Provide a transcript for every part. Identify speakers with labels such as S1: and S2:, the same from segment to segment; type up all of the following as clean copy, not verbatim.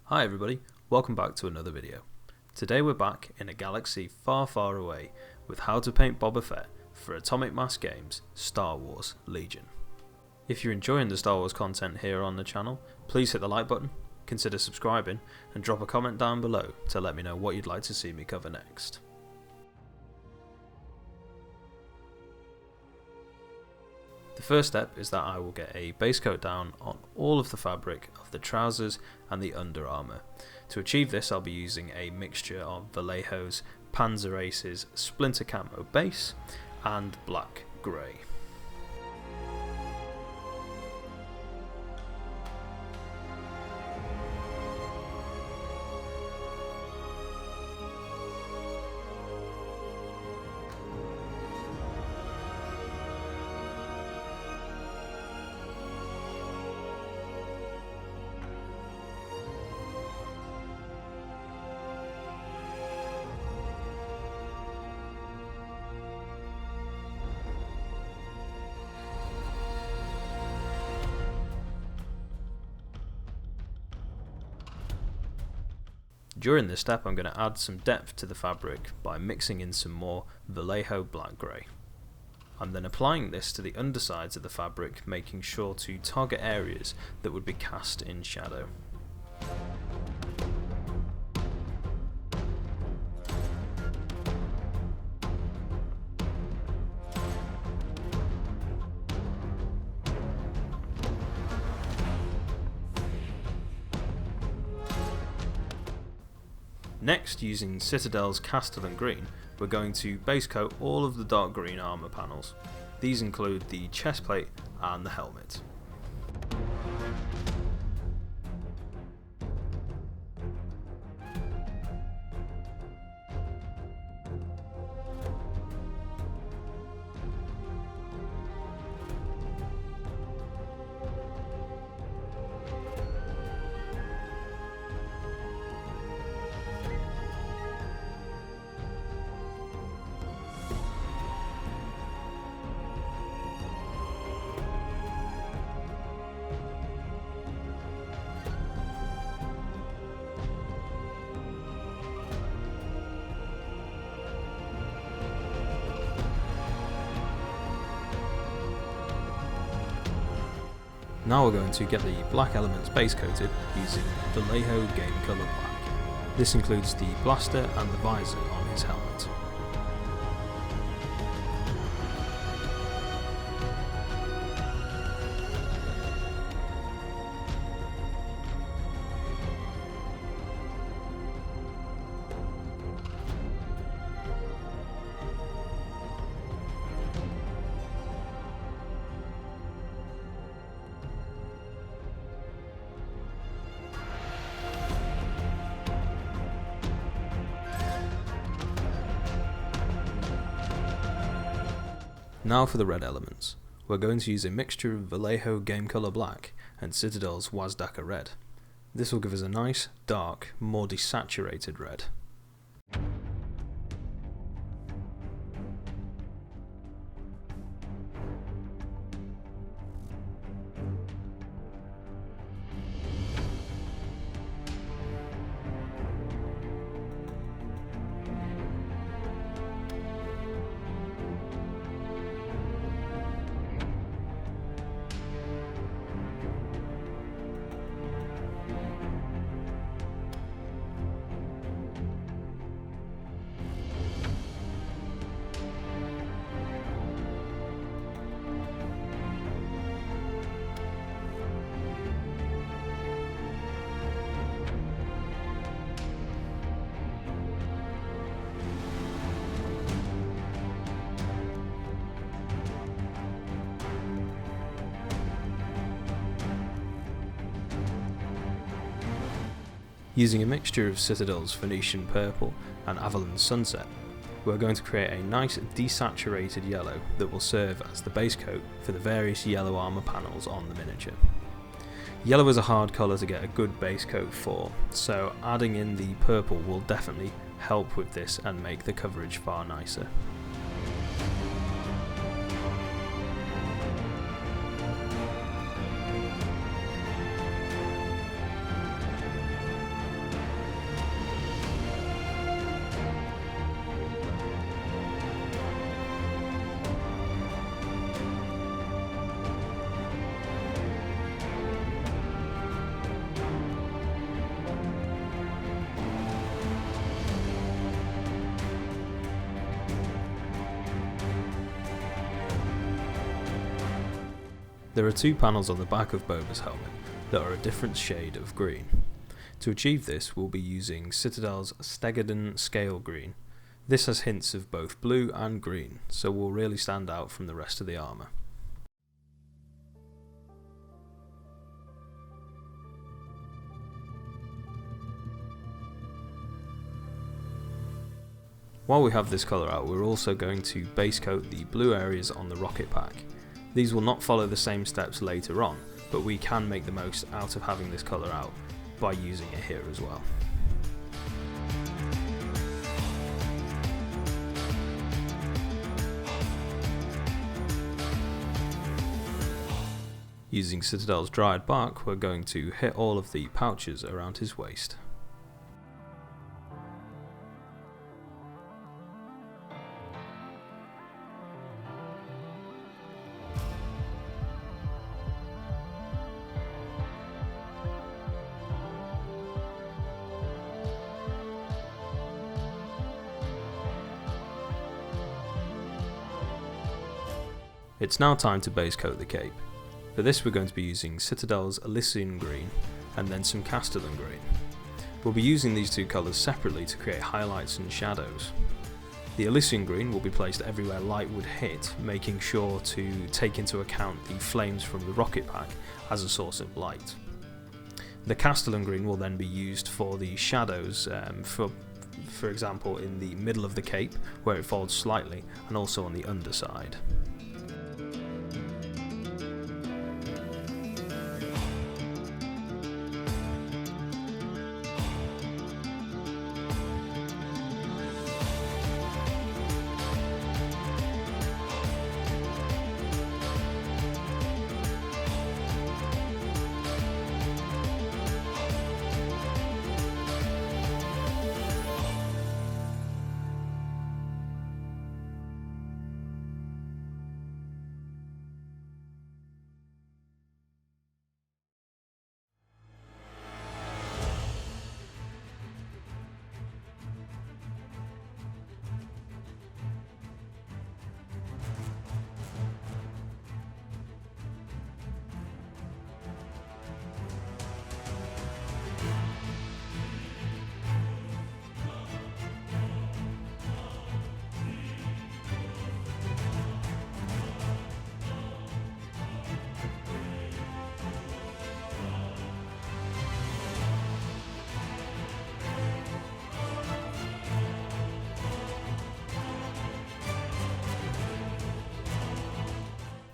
S1: Hi everybody, welcome back to another video. Today we're back in a galaxy far far away with how to paint Boba Fett for Atomic Mass Games Star Wars Legion. If you're enjoying the Star Wars content here on the channel, please hit the like button, consider subscribing and drop a comment down below to let me know what you'd like to see me cover next. The first step is that I will get a base coat down on all of the fabric of the trousers and the under armour. To achieve this I'll be using a mixture of Vallejo's Panzer Ace's Splinter Camo base and black grey. During this step I'm going to add some depth to the fabric by mixing in some more Vallejo black grey. I'm then applying this to the undersides of the fabric, making sure to target areas that would be cast in shadow. Next, using Citadel's Castellan Green, we're going to base coat all of the dark green armour panels. These include the chest plate and the helmet. Now we're going to get the black elements base coated using Vallejo Game Colour Black. This includes the blaster and the visor on his helmet. Now for the red elements. We're going to use a mixture of Vallejo Game Colour Black and Citadel's Wazdaka Red. This will give us a nice, dark, more desaturated red. Using a mixture of Citadel's Phoenician Purple and Avalon's Sunset, we're going to create a nice desaturated yellow that will serve as the base coat for the various yellow armour panels on the miniature. Yellow is a hard colour to get a good base coat for, so adding in the purple will definitely help with this and make the coverage far nicer. There are two panels on the back of Boba's helmet that are a different shade of green. To achieve this, we'll be using Citadel's Stegadon Scale Green. This has hints of both blue and green, so will really stand out from the rest of the armour. While we have this colour out, we're also going to base coat the blue areas on the rocket pack. These will not follow the same steps later on, but we can make the most out of having this colour out by using it here as well. Using Citadel's dried bark, we're going to hit all of the pouches around his waist. It's now time to base coat the cape. For this we're going to be using Citadel's Elysian Green and then some Castellan Green. We'll be using these two colours separately to create highlights and shadows. The Elysian Green will be placed everywhere light would hit, making sure to take into account the flames from the rocket pack as a source of light. The Castellan Green will then be used for the shadows, for example in the middle of the cape where it folds slightly, and also on the underside.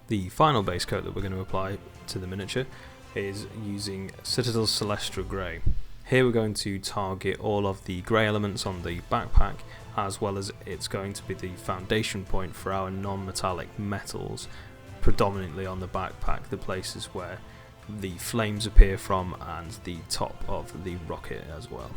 S1: The final base coat that we're going to apply to the miniature is using Citadel's Celestial Grey. Here we're going to target all of the grey elements on the backpack, as well as it's going to be the foundation point for our non-metallic metals, predominantly on the backpack, the places where the flames appear from and the top of the rocket as well.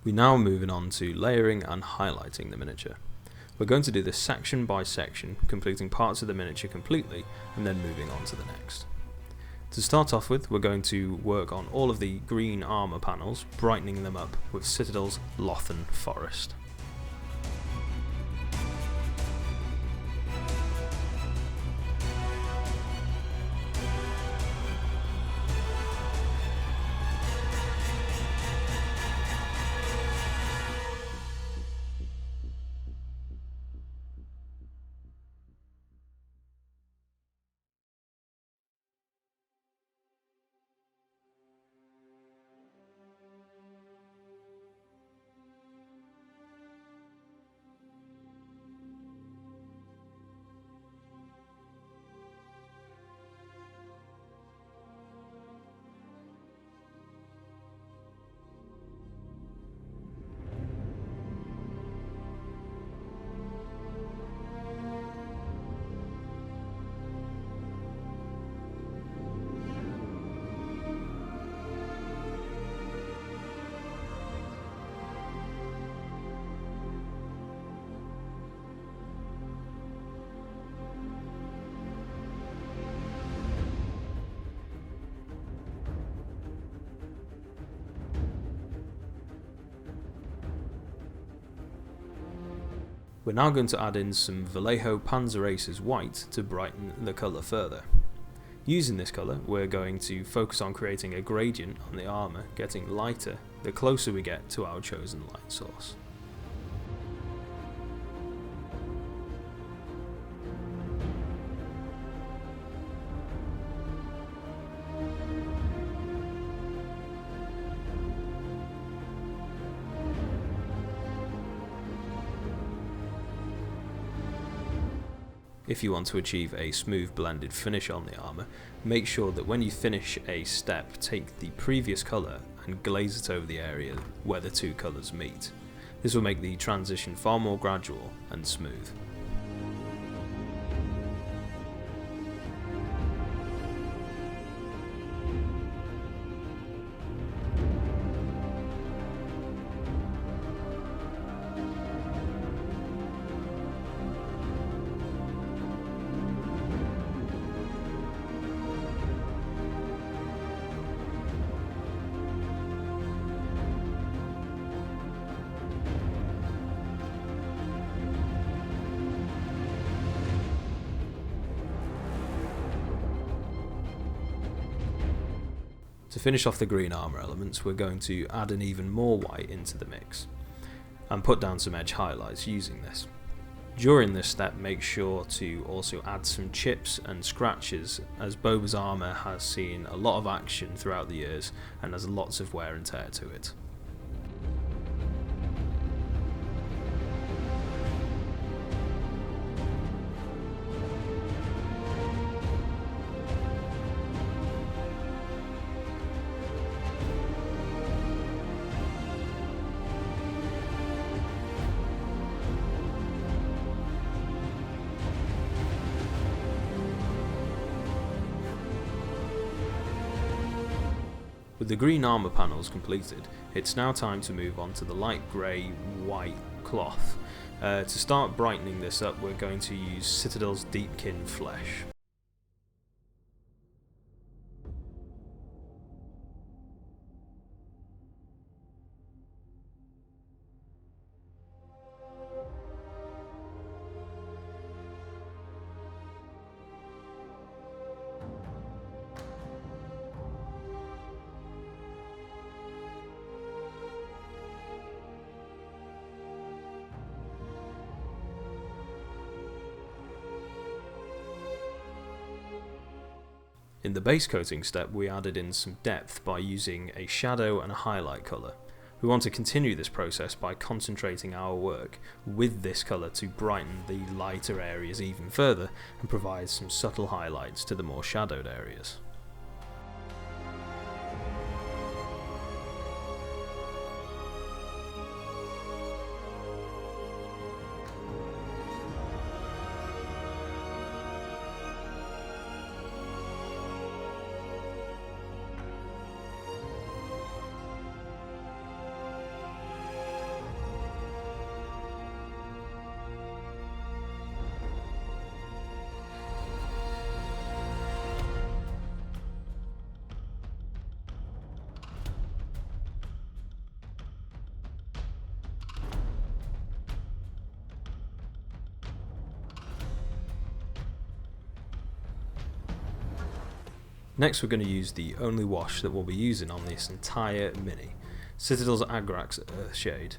S1: We're now moving on to layering and highlighting the miniature. We're going to do this section by section, completing parts of the miniature completely and then moving on to the next. To start off with, we're going to work on all of the green armour panels, brightening them up with Citadel's Lothan Forest. We're now going to add in some Vallejo Panzeracers White to brighten the colour further. Using this colour, we're going to focus on creating a gradient on the armour, getting lighter the closer we get to our chosen light source. If you want to achieve a smooth blended finish on the armour, make sure that when you finish a step, take the previous colour and glaze it over the area where the two colours meet. This will make the transition far more gradual and smooth. To finish off the green armour elements, we're going to add in even more white into the mix and put down some edge highlights using this. During this step, make sure to also add some chips and scratches, as Boba's armour has seen a lot of action throughout the years and has lots of wear and tear to it. With the green armour panels completed, it's now time to move on to the light grey white cloth. To start brightening this up, we're going to use Citadel's Deepkin Flesh. In the base coating step, we added in some depth by using a shadow and a highlight colour. We want to continue this process by concentrating our work with this colour to brighten the lighter areas even further and provide some subtle highlights to the more shadowed areas. Next, we're going to use the only wash that we'll be using on this entire mini, Citadel's Agrax Earthshade.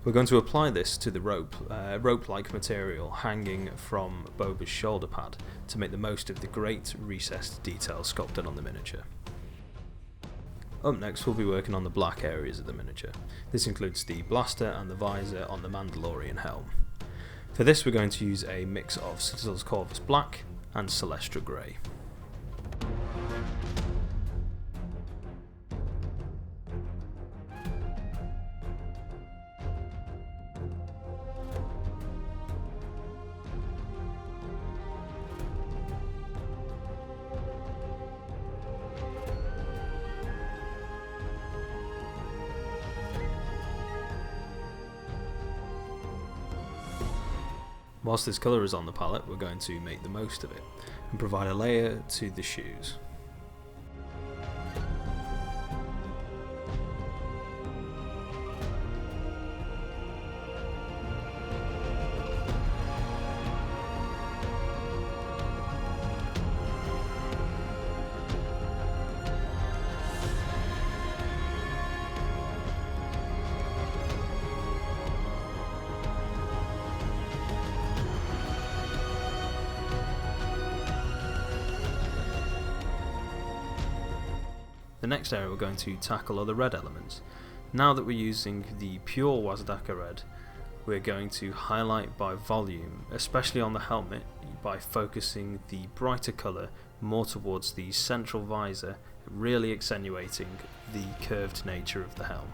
S1: We're going to apply this to the rope-like material hanging from Boba's shoulder pad to make the most of the great recessed detail sculpted on the miniature. Up next, we'll be working on the black areas of the miniature. This includes the blaster and the visor on the Mandalorian helm. For this, we're going to use a mix of Citadel's Corvus Black and Celestra Grey. Whilst this colour is on the palette, we're going to make the most of it and provide a layer to the shoes. The next area we're going to tackle are the red elements. Now that we're using the pure Wasdaka red, we're going to highlight by volume, especially on the helmet, by focusing the brighter colour more towards the central visor, really accentuating the curved nature of the helm.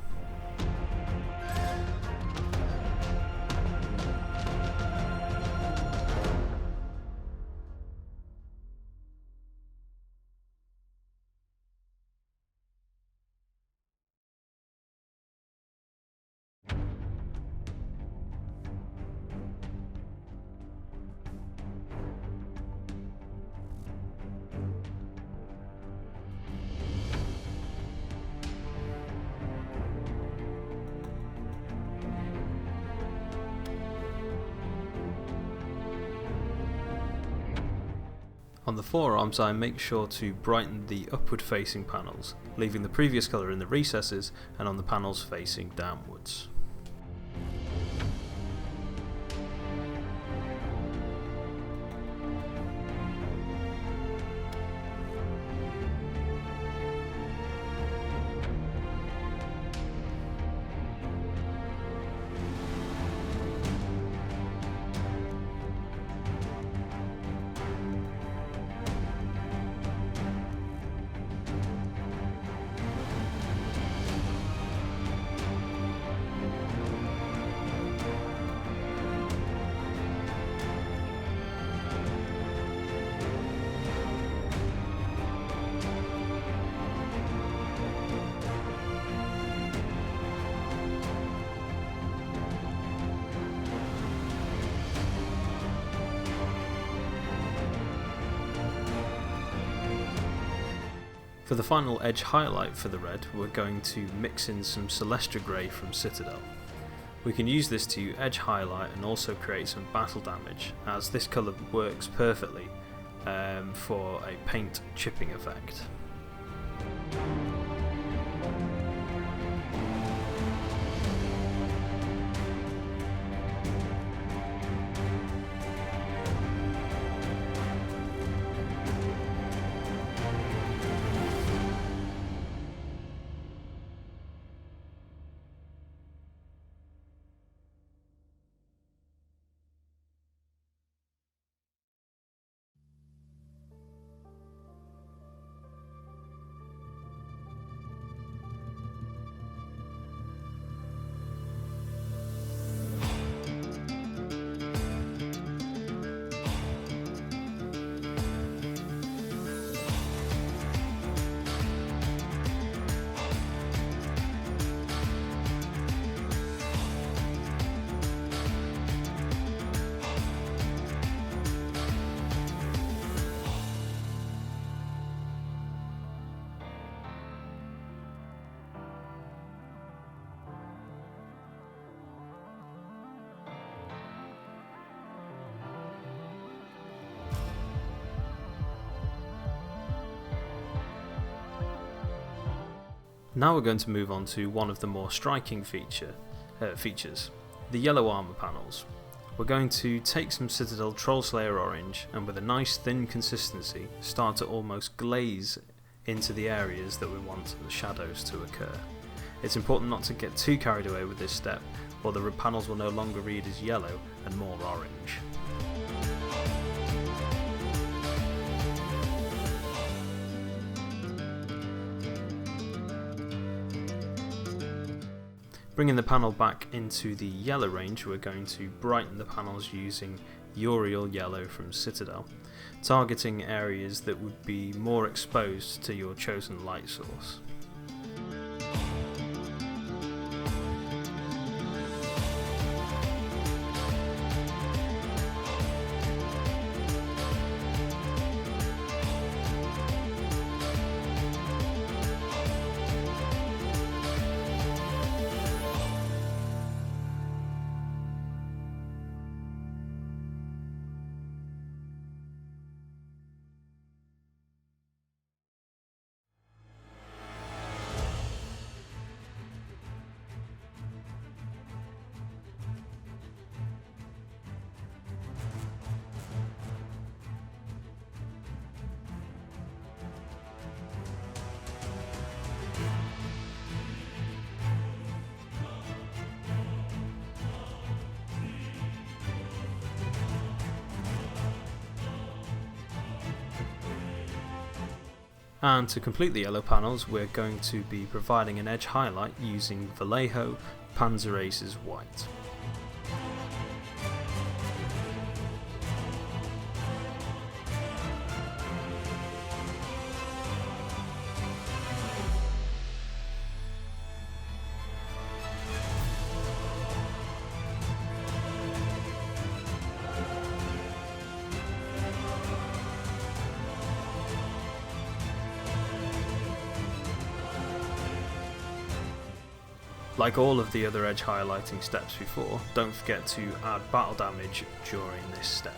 S1: On the forearms, I make sure to brighten the upward facing panels, leaving the previous colour in the recesses and on the panels facing downwards. For the final edge highlight for the red, we're going to mix in some Celestra Grey from Citadel. We can use this to edge highlight and also create some battle damage, as this colour works perfectly for a paint chipping effect. Now we're going to move on to one of the more striking features, the yellow armour panels. We're going to take some Citadel Trollslayer orange and with a nice thin consistency start to almost glaze into the areas that we want the shadows to occur. It's important not to get too carried away with this step, or the panels will no longer read as yellow and more orange. Bringing the panel back into the yellow range, we're going to brighten the panels using Uriel Yellow from Citadel, targeting areas that would be more exposed to your chosen light source. And to complete the yellow panels, we're going to be providing an edge highlight using Vallejo Panzerace's white. Like all of the other edge highlighting steps before, don't forget to add battle damage during this step.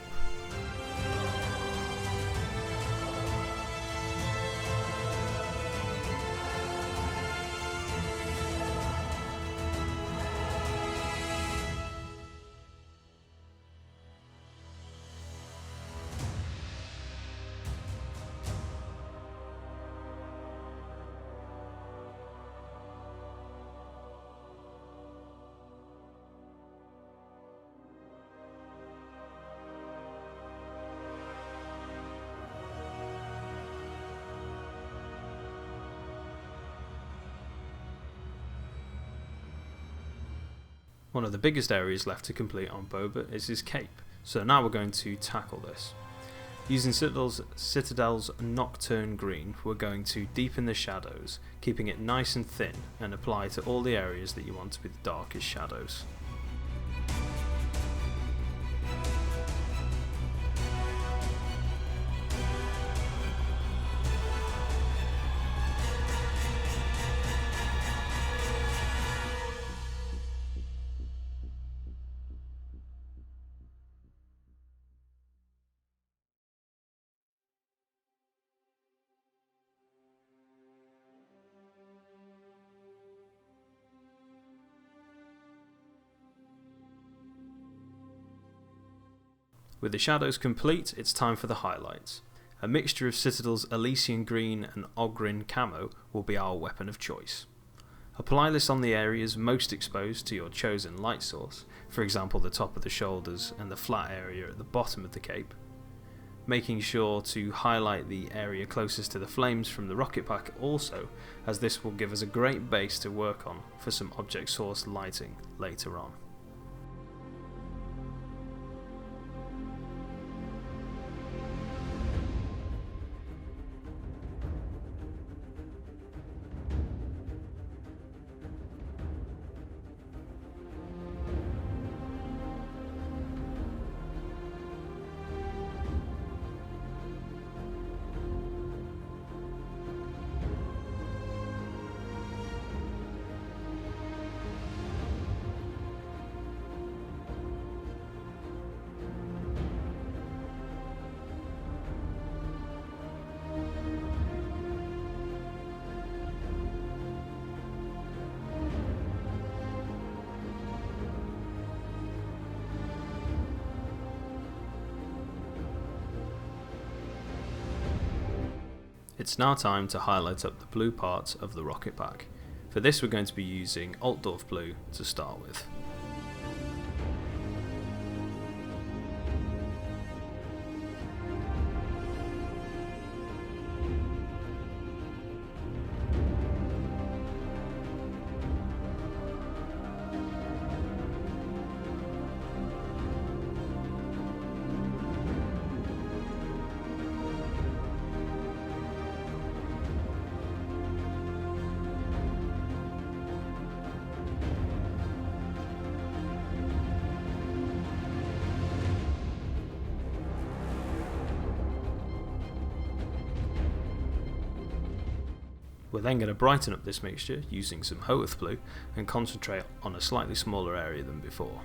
S1: One of the biggest areas left to complete on Boba is his cape, so now we're going to tackle this. Using Citadel's Nocturne Green, we're going to deepen the shadows, keeping it nice and thin, and apply to all the areas that you want to be the darkest shadows. With the shadows complete, it's time for the highlights. A mixture of Citadel's Elysian Green and Ogrin Camo will be our weapon of choice. Apply this on the areas most exposed to your chosen light source, for example the top of the shoulders and the flat area at the bottom of the cape, making sure to highlight the area closest to the flames from the rocket pack also, as this will give us a great base to work on for some object source lighting later on. It's now time to highlight up the blue parts of the rocket pack. For this we're going to be using Altdorf Blue to start with. We're then going to brighten up this mixture using some Hoeth Blue and concentrate on a slightly smaller area than before.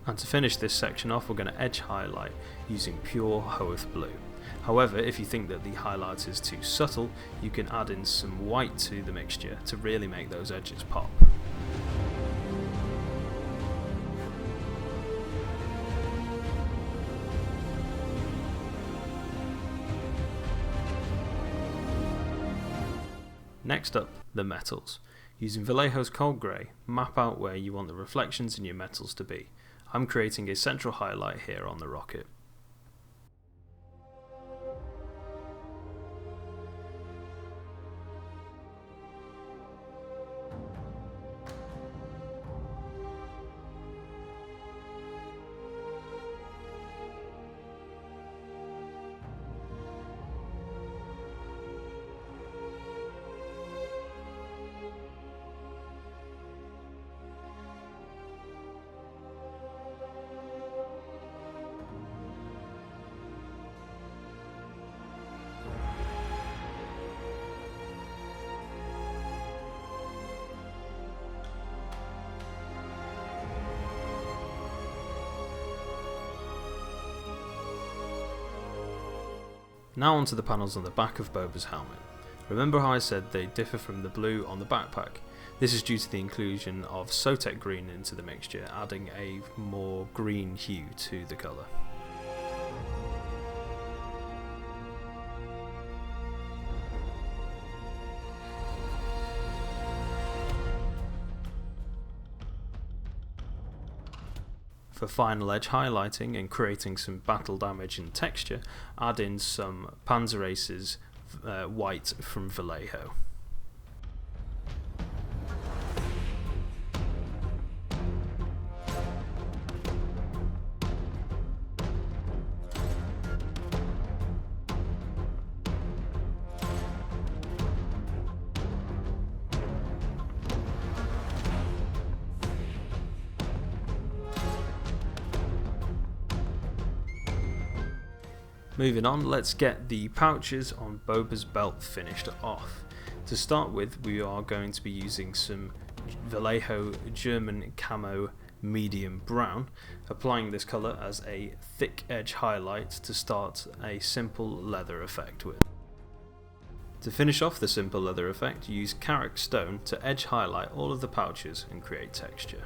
S1: And to finish this section off, we're going to edge highlight using pure Hoeth Blue. However, if you think that the highlight is too subtle, you can add in some white to the mixture to really make those edges pop. Next up, the metals. Using Vallejo's Cold Grey, map out where you want the reflections in your metals to be. I'm creating a central highlight here on the rocket. Now onto the panels on the back of Boba's helmet. Remember how I said they differ from the blue on the backpack? This is due to the inclusion of Sotek green into the mixture, adding a more green hue to the colour. For final edge highlighting and creating some battle damage and texture, add in some Panzerace's white from Vallejo. Moving on, let's get the pouches on Boba's belt finished off. To start with, we are going to be using some Vallejo German Camo medium brown, applying this colour as a thick edge highlight to start a simple leather effect with. To finish off the simple leather effect, use Carrick Stone to edge highlight all of the pouches and create texture.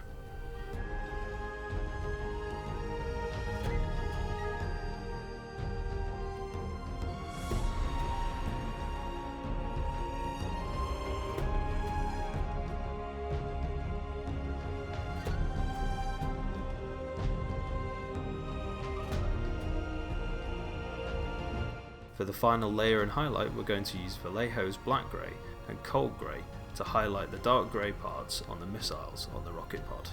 S1: For the final layer and highlight, we're going to use Vallejo's Black Grey and Cold Grey to highlight the dark grey parts on the missiles on the rocket pod.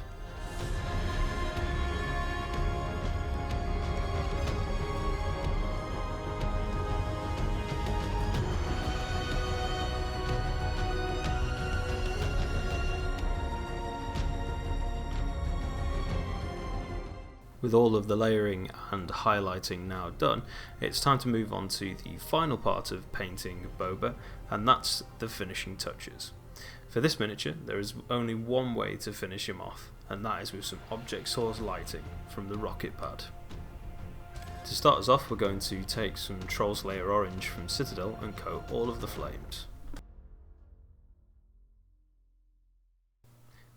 S1: With all of the layering and highlighting now done, it's time to move on to the final part of painting Boba, and that's the finishing touches. For this miniature, there is only one way to finish him off, and that is with some object source lighting from the rocket pad. To start us off, we're going to take some Trolls Layer Orange from Citadel and coat all of the flames.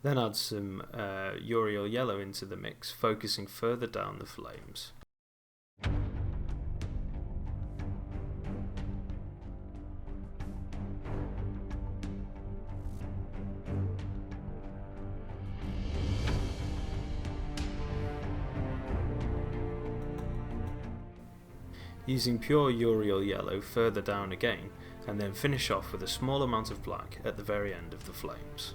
S1: Then add some Uriel Yellow into the mix, focusing further down the flames. Using pure Uriel Yellow further down again, and then finish off with a small amount of black at the very end of the flames.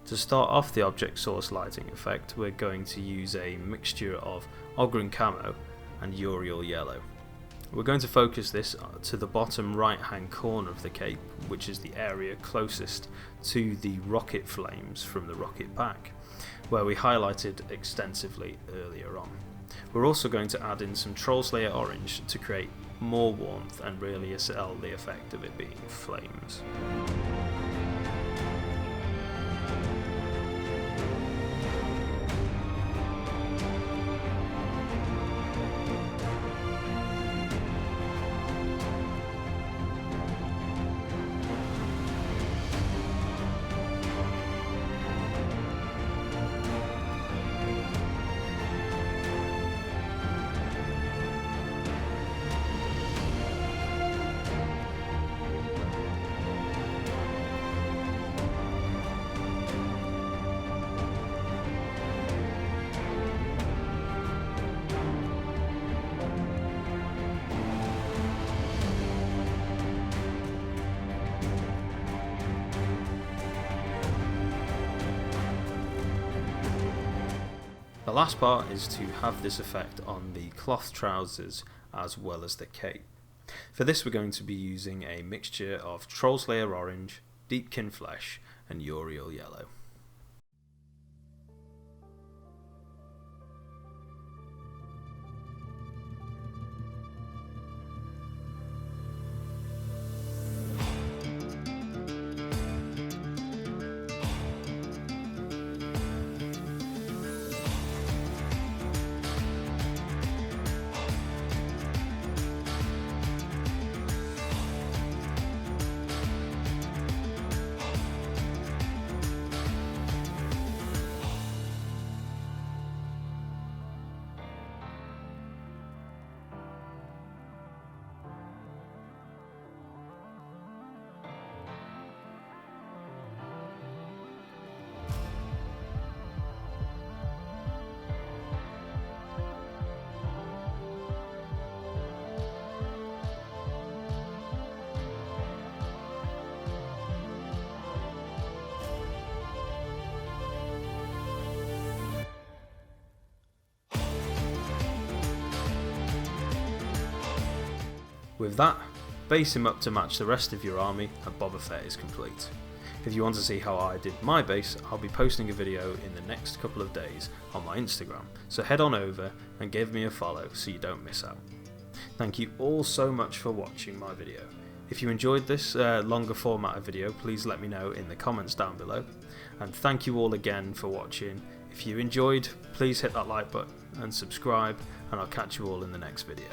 S1: To start off the object source lighting effect, we're going to use a mixture of Ogryn Camo and Uriel Yellow. We're going to focus this to the bottom right hand corner of the cape, which is the area closest to the rocket flames from the rocket pack, where we highlighted extensively earlier on. We're also going to add in some Trolls Layer Orange to create more warmth and really sell the effect of it being flames. The last part is to have this effect on the cloth trousers as well as the cape. For this we're going to be using a mixture of Trollslayer Orange, Deepkin Flesh and Uriel Yellow. With that, base him up to match the rest of your army and Boba Fett is complete. If you want to see how I did my base, I'll be posting a video in the next couple of days on my Instagram, so head on over and give me a follow so you don't miss out. Thank you all so much for watching my video. If you enjoyed this longer format of video, please let me know in the comments down below, and thank you all again for watching. If you enjoyed, please hit that like button and subscribe, and I'll catch you all in the next video.